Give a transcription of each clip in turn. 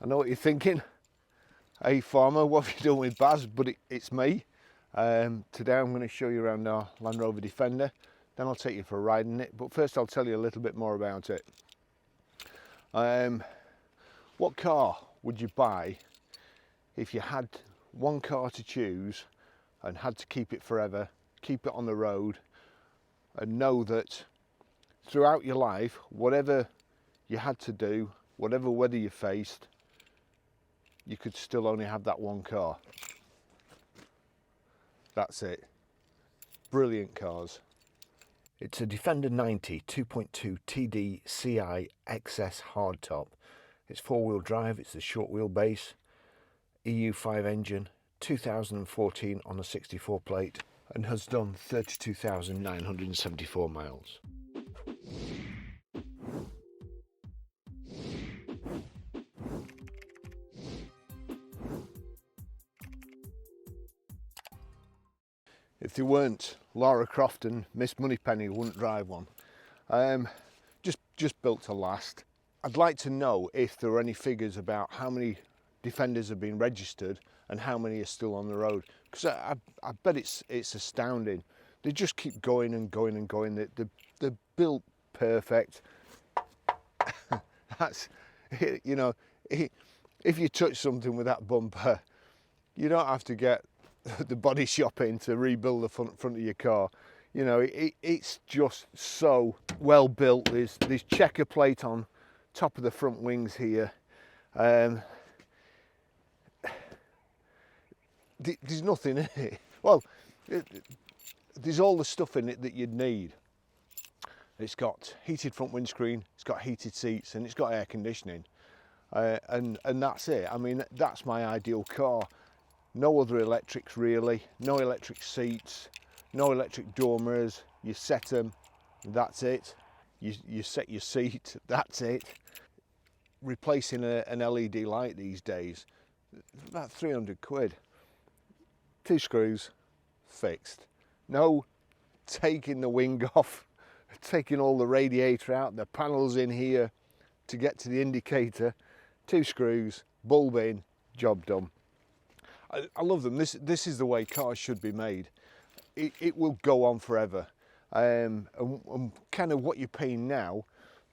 know what you're thinking. Hey farmer, what have you done with Baz? But it's me. Today I'm going to show you around our Land Rover Defender. Then I'll take you for a ride in it. But first I'll tell you a little bit more about it. What car would you buy if you had one car to choose and had to keep it forever, keep it on the road, and know that throughout your life, whatever you had to do, whatever weather you faced, you could still only have that one car? That's it. Brilliant cars. It's a Defender 90 2.2 TDCi XS hardtop. It's four-wheel drive, it's the short wheelbase, EU5 engine, 2014 on a 64 plate, and has done 32,974 miles. If they weren't Lara Croft and Miss Moneypenny, wouldn't drive one. Just built to last. I'd like to know if there are any figures about how many Defenders have been registered and how many are still on the road, because I bet it's astounding. They just keep going and going and going. They're built perfect. That's, you know, if you touch something with that bumper, you don't have to get the body shop in to rebuild the front of your car. You know, it's just so well built. There's checker plate on top of the front wings here. There's nothing in it. Well, there's all the stuff in it that you'd need. It's got heated front windscreen, it's got heated seats, and it's got air conditioning. And that's it. I mean, that's my ideal car. No other electrics really, no electric seats, no electric door mirrors. You set them, that's it. You set your seat, that's it. Replacing an LED light these days, about 300 quid. 2 screws, fixed. No taking the wing off, taking all the radiator out, the panels in here to get to the indicator. 2 screws, bulb in, job done. I love them. This is the way cars should be made. It will go on forever. And kind of what you're paying now,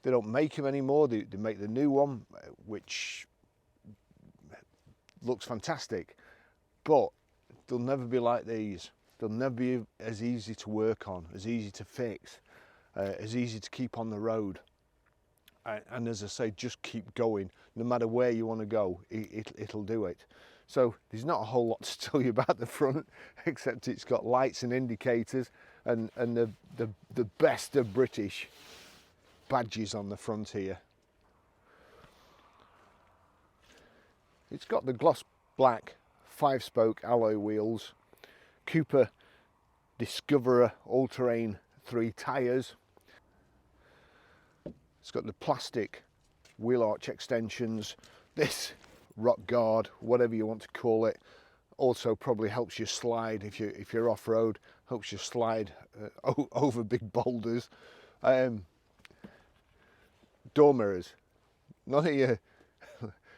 they don't make them anymore. They make the new one, which looks fantastic, but they'll never be like these. They'll never be as easy to work on, as easy to fix, as easy to keep on the road. And as I say, just keep going. No matter where you want to go, it'll do it. So there's not a whole lot to tell you about the front, except it's got lights and indicators and the best of British badges on the front here. It's got the gloss black 5-spoke alloy wheels, Cooper Discoverer all-terrain 3 tyres. It's got the plastic wheel arch extensions. This rock guard, whatever you want to call it, also probably helps you slide if you're off-road, helps you slide over big boulders. Door mirrors, none of your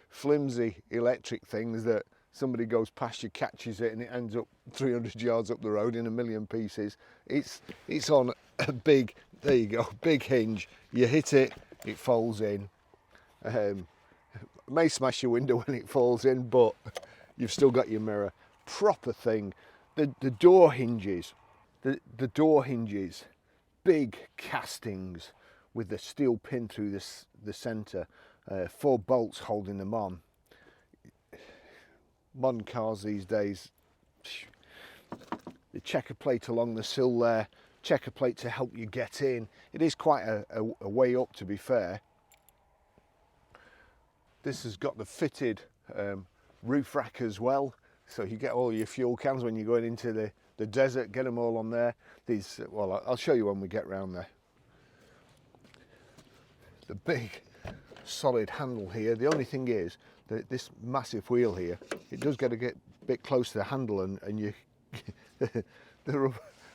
flimsy electric things that somebody goes past you, catches it, and it ends up 300 yards up the road in a million pieces. It's on a big, there you go, big hinge. You hit it, it folds in. May smash your window when it falls in, but you've still got your mirror. Proper thing. The door hinges, the door hinges, big castings with the steel pin through the centre, 4 bolts holding them on. Modern cars these days, the checker plate along the sill there, checker plate to help you get in. It is quite a way up, to be fair. This has got the fitted roof rack as well, so you get all your fuel cans when you're going into the desert, get them all on there. These, well, I'll show you when we get round there. The big solid handle here. The only thing is that this massive wheel here, it does get a bit close to the handle, and you the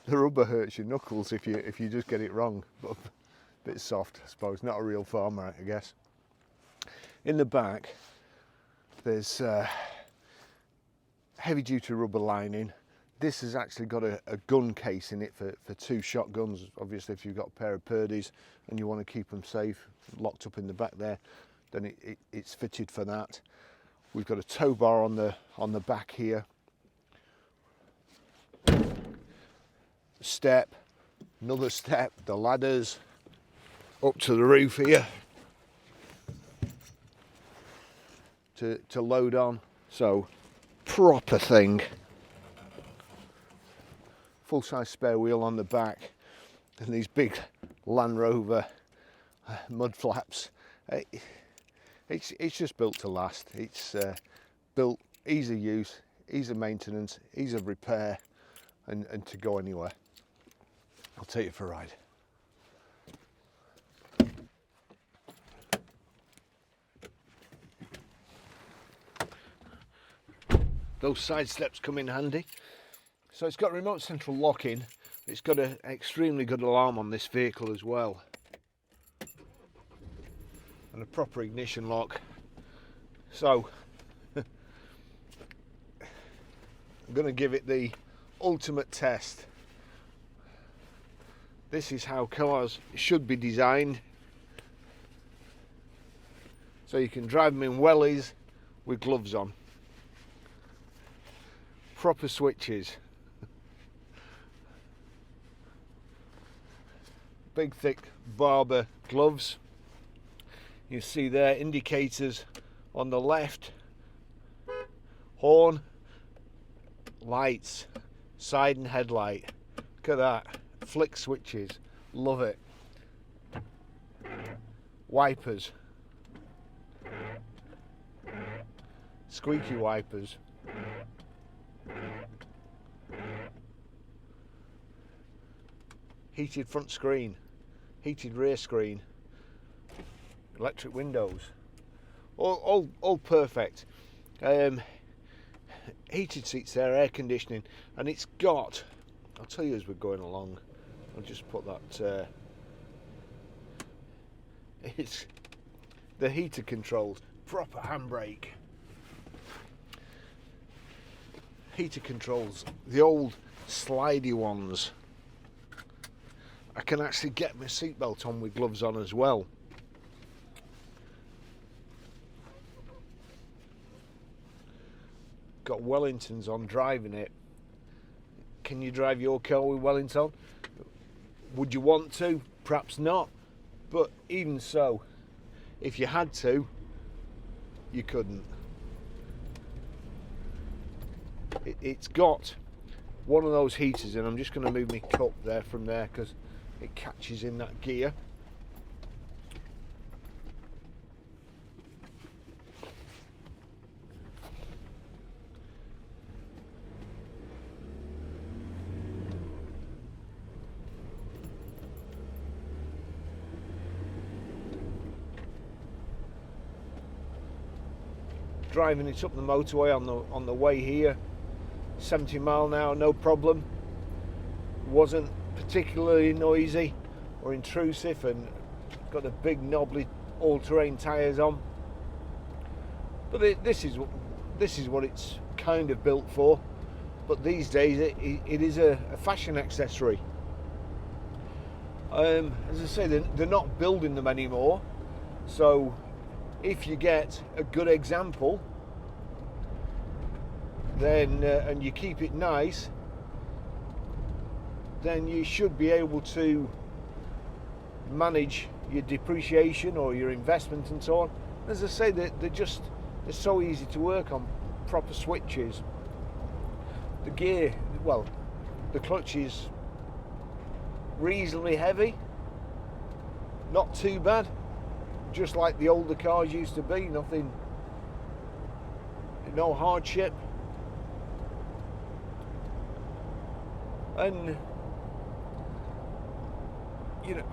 rubber hurts your knuckles if you just get it wrong. But a bit soft, I suppose. Not a real farmer, I guess. In the back, There's heavy duty rubber lining. This has actually got a gun case in it for 2 shotguns. Obviously if you've got a pair of Purdy's and you want to keep them safe, locked up in the back there, then it's fitted for that. We've got a tow bar on the back here. Step, another step, the ladders up to the roof here to load on. So proper thing. Full-size spare wheel on the back, and these big Land Rover mud flaps. It's just built to last. It's built ease of use, ease of maintenance, ease of repair, and to go anywhere. I'll take you for a ride. Those side steps come in handy. So it's got remote central locking. It's got an extremely good alarm on this vehicle as well, and a proper ignition lock. So I'm going to give it the ultimate test. This is how cars should be designed. So you can drive them in wellies with gloves on. Proper switches. Big thick Barbour gloves. You see there indicators on the left, horn, lights, side and headlight. Look at that, flick switches, love it. Wipers, squeaky wipers. Heated front screen, heated rear screen, electric windows, all perfect. Heated seats there, air conditioning, and it's got, I'll tell you as we're going along, I'll just put that, it's the heater controls, proper handbrake, heater controls, the old slidey ones. I can actually get my seatbelt on with gloves on as well. Got Wellingtons on driving it. Can you drive your car with Wellington? Would you want to? Perhaps not. But even so, if you had to, you couldn't. It's got one of those heaters, and I'm just going to move my cup there from there because it catches in that gear. Driving it up the motorway on the way here, 70 mile an hour, no problem. Wasn't particularly noisy or intrusive, and got the big knobbly all-terrain tyres on. But this is what it's kind of built for. But these days it is a fashion accessory. As I say, they're not building them anymore. So if you get a good example, then and you keep it nice, then you should be able to manage your depreciation or your investment and so on. As I say, they're so easy to work on. Proper switches. The gear, well, the clutch is reasonably heavy, not too bad, just like the older cars used to be. Nothing, no hardship. And you know,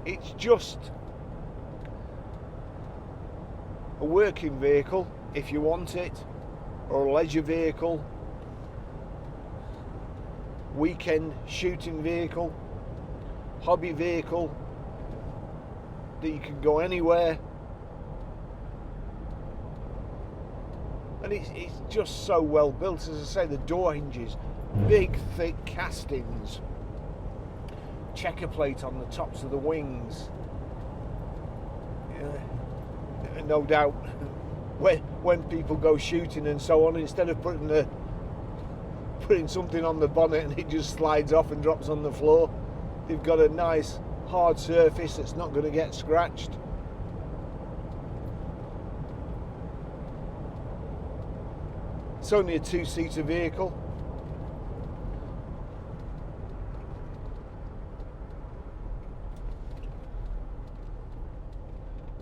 it's just a working vehicle if you want it, or a leisure vehicle, weekend shooting vehicle, hobby vehicle that you can go anywhere and it's just so well built. As I say, the door hinges, big thick castings, checker plate on the tops of the wings. No doubt when people go shooting and so on, instead of putting something on the bonnet and it just slides off and drops on the floor, they've got a nice hard surface that's not going to get scratched. It's only a two-seater vehicle.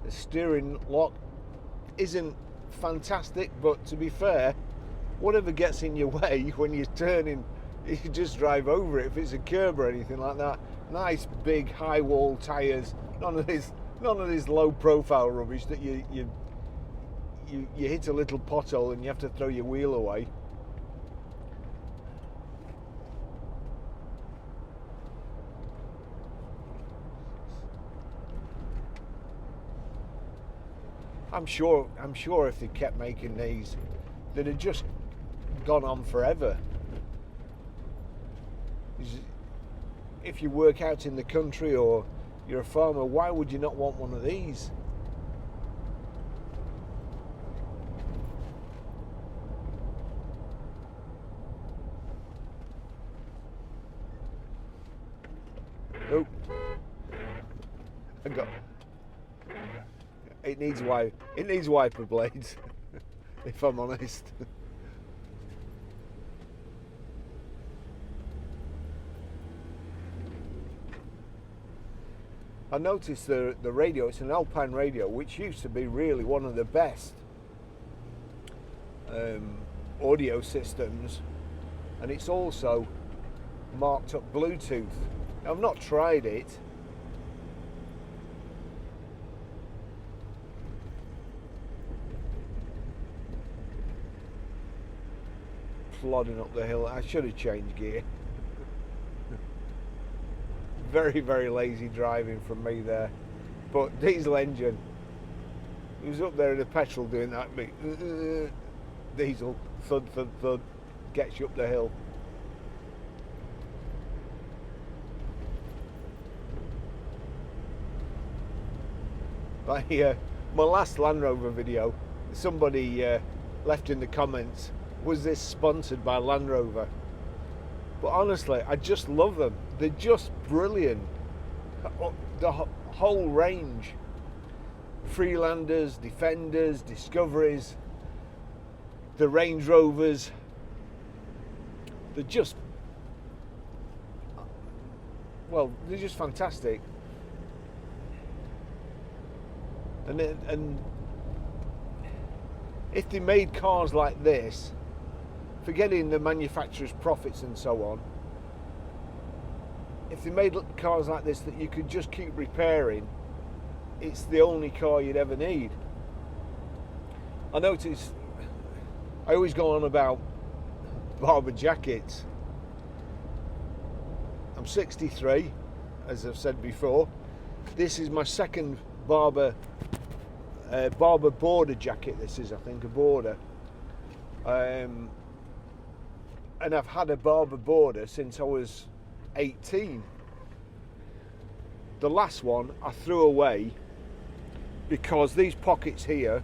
The steering lock isn't fantastic, but to be fair, whatever gets in your way when you're turning, you can just drive over it if it's a curb or anything like that. Nice big high wall tyres, none of this low profile rubbish that you hit a little pothole and you have to throw your wheel away. I'm sure if they kept making these, they'd have just gone on forever. If you work out in the country or you're a farmer, why would you not want one of these? Oh, it needs wiper blades, if I'm honest. I noticed the radio, it's an Alpine radio, which used to be really one of the best audio systems, and it's also marked up Bluetooth. Now, I've not tried it, plodding up the hill. I should have changed gear. Very, very lazy driving from me there. But diesel engine, he was up there in the petrol doing that big diesel thud, thud, thud, gets you up the hill. My last Land Rover video, somebody left in the comments, was this sponsored by Land Rover? But honestly, I just love them. They're just brilliant. The whole range. Freelanders, Defenders, Discoveries, the Range Rovers. They're just, well, they're just fantastic. And if they made cars like this, forgetting the manufacturer's profits and so on, if they made cars like this that you could just keep repairing, it's the only car you'd ever need. I notice I always go on about Barbour jackets. I'm 63, as I've said before. This is my second Barbour border jacket. This is, I think, a border. And I've had a Barbour border since I was 18. The last one I threw away because these pockets here,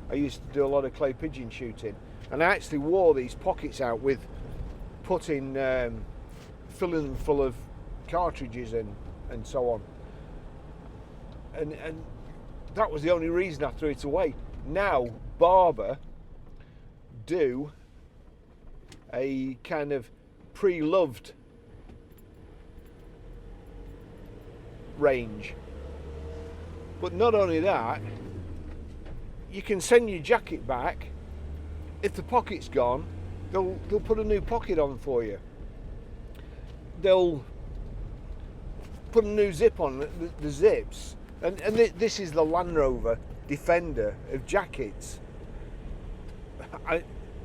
I used to do a lot of clay pigeon shooting, and I actually wore these pockets out with filling them full of cartridges and so on. And that was the only reason I threw it away. Now Barbour do a kind of pre-loved range, but not only that, you can send your jacket back. If the pocket's gone, they'll put a new pocket on for you. They'll put a new zip on the zips, and this is the Land Rover Defender of jackets.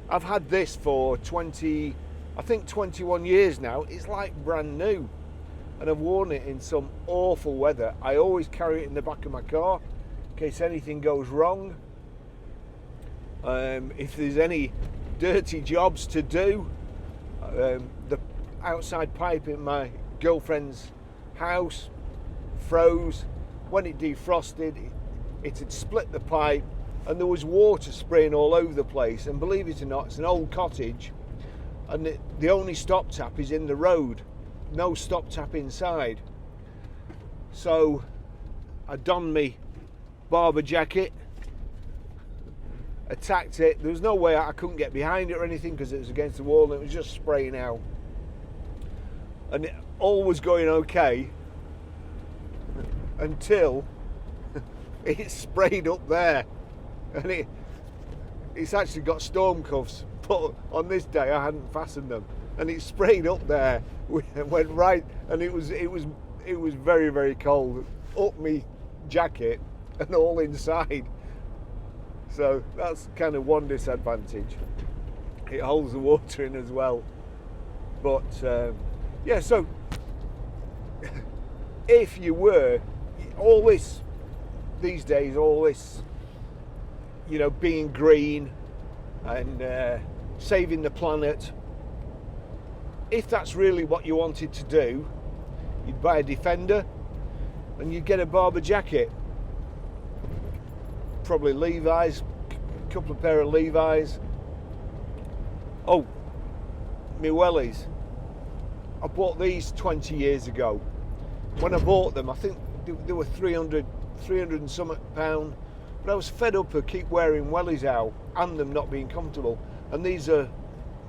I've had this for 21 years now. It's like brand new, and I've worn it in some awful weather. I always carry it in the back of my car in case anything goes wrong. If there's any dirty jobs to do, the outside pipe in my girlfriend's house froze. When it defrosted, it had split the pipe and there was water spraying all over the place. And believe it or not, it's an old cottage and the only stop tap is in the road, no stop tap inside. So I donned me Barbour jacket, attacked it. There was no way I couldn't get behind it or anything because it was against the wall and it was just spraying out. And all was going okay until it sprayed up there. And it's actually got storm cuffs, but on this day I hadn't fastened them. And it sprayed up there, went right, and it was very, very cold. Up me jacket and all inside. So that's kind of one disadvantage. It holds the water in as well. But yeah, so if you were all this these days, all this, you know, being green and saving the planet, if that's really what you wanted to do, you'd buy a Defender and you'd get a Barbour jacket, probably Levi's, a couple of pair of Levi's. Oh, my wellies, I bought these 20 years ago. When I bought them, I think they were 300 and something pound, but I was fed up of keep wearing wellies out and them not being comfortable. And these are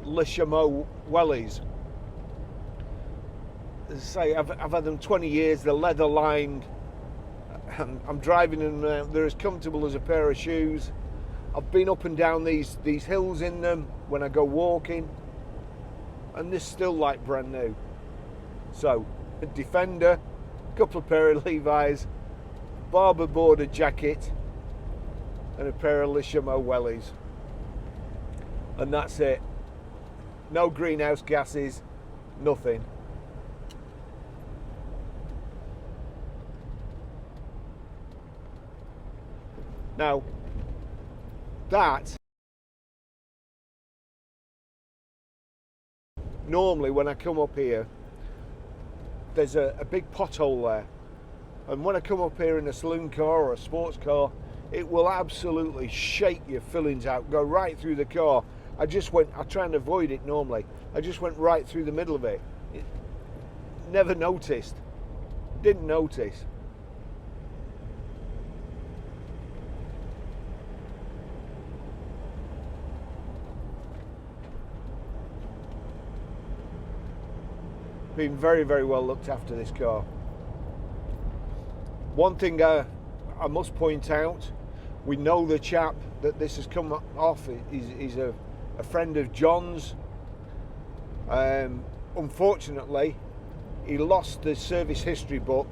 Le Chameau wellies. As I say, I've had them 20 years. They're leather lined. I'm driving them. They're as comfortable as a pair of shoes. I've been up and down these hills in them when I go walking, and they're still like brand new. So a Defender, a couple of pair of Levi's, Barbour border jacket, and a pair of Le Chameau wellies, and that's it. No greenhouse gases, nothing. Now that, normally when I come up here, there's a big pothole there, and when I come up here in a saloon car or a sports car, it will absolutely shake your fillings out, go right through the car. I try and avoid it normally. I just went right through the middle of it. Never noticed, didn't notice. Been very, very well looked after, this car. One thing I must point out, we know the chap that this has come off is a friend of John's. Unfortunately, he lost the service history book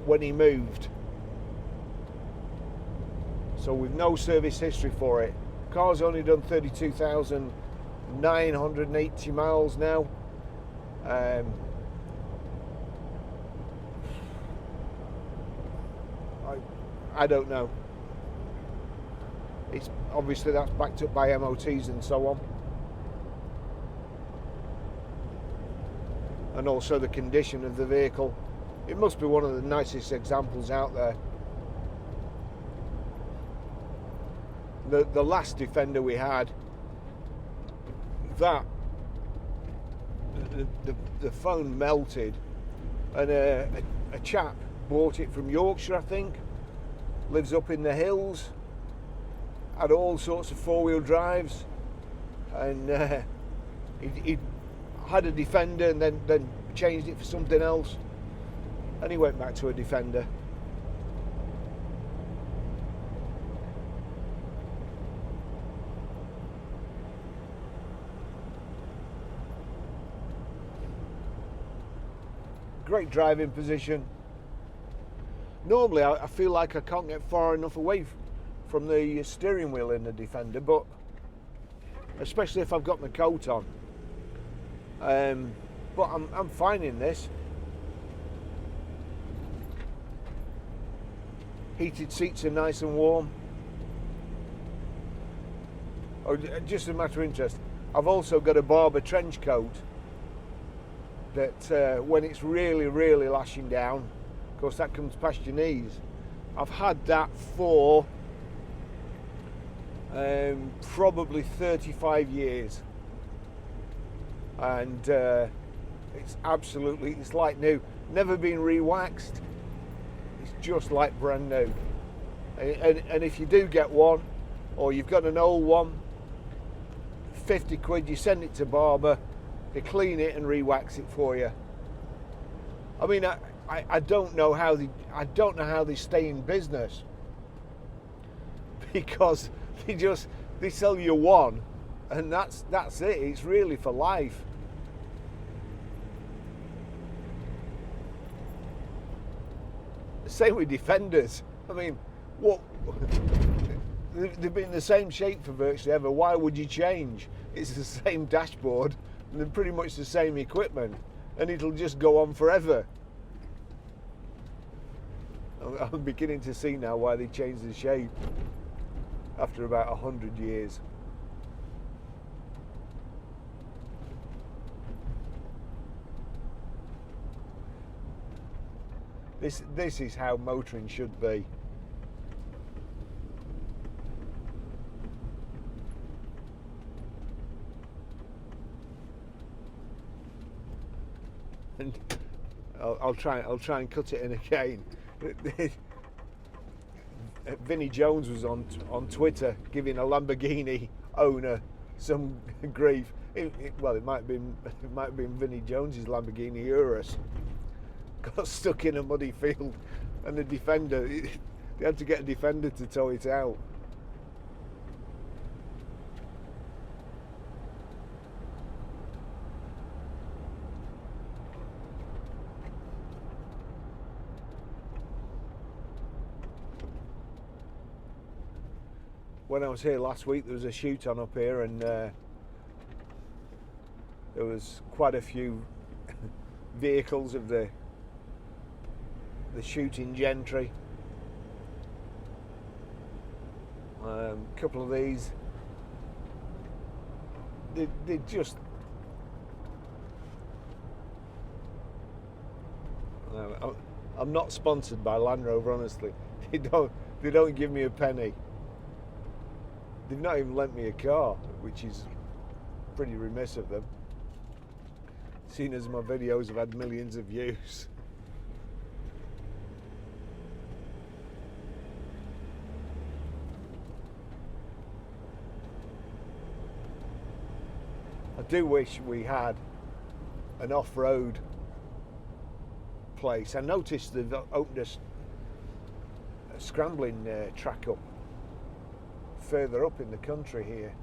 when he moved, so we've no service history for it. Car's only done 32,980 miles now. I don't know. It's obviously that's backed up by MOTs and so on, and also the condition of the vehicle. It must be one of the nicest examples out there. The last Defender we had, that the phone melted, and a chap bought it from Yorkshire, I think, lives up in the hills, had all sorts of four-wheel drives, and he had a Defender and then changed it for something else, and he went back to a Defender. Great driving position. Normally I feel like I can't get far enough away from the steering wheel in the Defender, but especially if I've got my coat on. But I'm fine in this. Heated seats are nice and warm. Oh, just a matter of interest, I've also got a Barbour trench coat that when it's really, really lashing down, of course that comes past your knees. I've had that for probably 35 years, and it's absolutely, it's like new, never been re-waxed. It's just like brand new. And if you do get one, or you've got an old one, 50 quid, you send it to Barbour, they clean it and re-wax it for you. I mean, I don't know how they stay in business, because they sell you one and that's it. It's really for life. Same with Defenders. I mean, what? They've been the same shape for virtually ever. Why would you change? It's the same dashboard and they're pretty much the same equipment, and it'll just go on forever. I'm beginning to see now why they changed the shape after about 100 years. This is how motoring should be. And I'll try and cut it in again. Vinnie Jones was on Twitter giving a Lamborghini owner some grief. Well, it might have been Vinnie Jones's Lamborghini Urus. Got stuck in a muddy field, and the Defender, they had to get a Defender to tow it out. When I was here last week, there was a shoot on up here, and there was quite a few vehicles of the shooting gentry. A couple of these, they just, I'm not sponsored by Land Rover, honestly. They don't give me a penny. They've not even lent me a car, which is pretty remiss of them, seeing as my videos have had millions of views. I do wish we had an off-road place. I noticed they've opened a scrambling track up further up in the country here.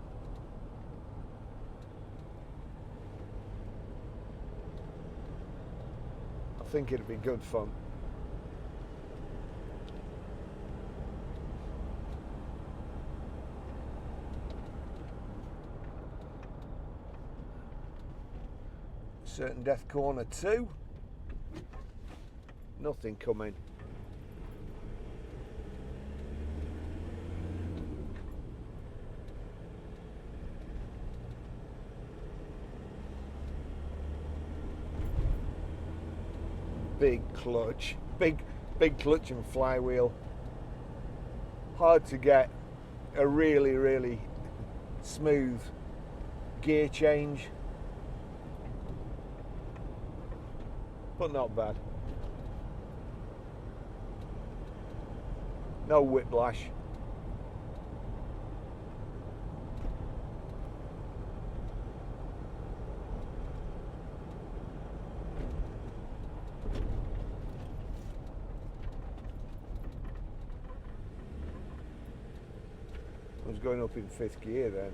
I think it'd be good fun. Certain Death Corner 2. Nothing coming. Big clutch, big clutch and flywheel. Hard to get a really smooth gear change, but not bad. No whiplash. I was going up in 5th gear then.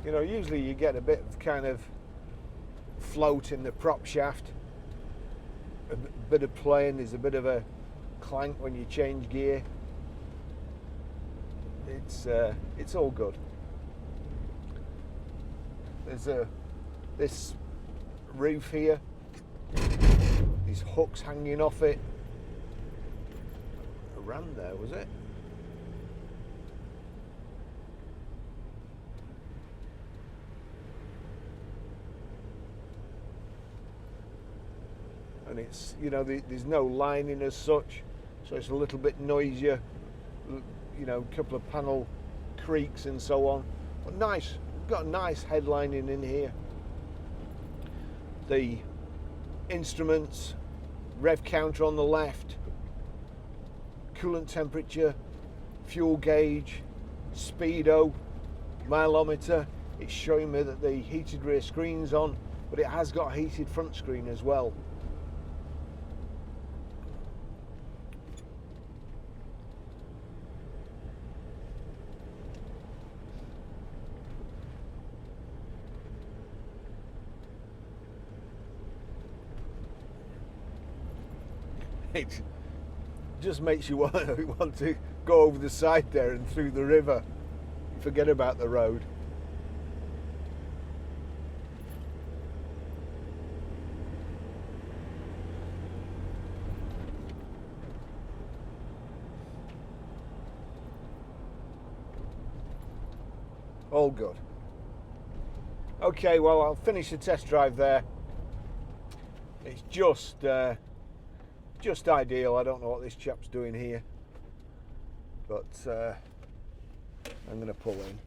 You know, usually you get a bit of kind of float in the prop shaft, a bit of play, and there's a bit of a clank when you change gear. it's all good. There's this roof here, these hooks hanging off it. Around there, was it? And it's, you know, there's no lining as such, so it's a little bit noisier, you know, a couple of panel creaks and so on, but nice. We've got a nice headlining in here. The instruments, rev counter on the left, coolant temperature, fuel gauge, speedo, mileometer. It's showing me that the heated rear screen's on, but it has got a heated front screen as well. It just makes you want to go over the side there and through the river. Forget about the road. All good. Okay, well, I'll finish the test drive there. It's just ideal. I don't know what this chap's doing here, but I'm going to pull in.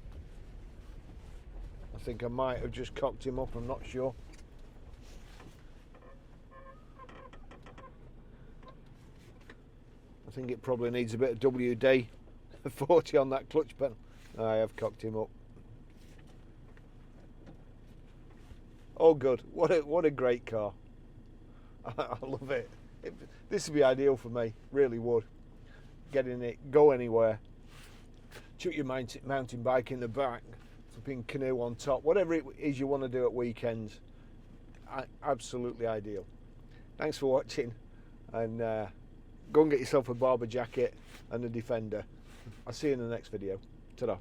I think I might have just cocked him up, I'm not sure. I think it probably needs a bit of WD 40 on that clutch pedal. I have cocked him up. All good. What a great car. I love it. This would be ideal for me, really would. Get in it, go anywhere, chuck your mountain bike in the back, flipping canoe on top, whatever it is you want to do at weekends. Absolutely ideal. Thanks for watching, and go and get yourself a Barbour jacket and a Defender. I'll see you in the next video. Ta-da.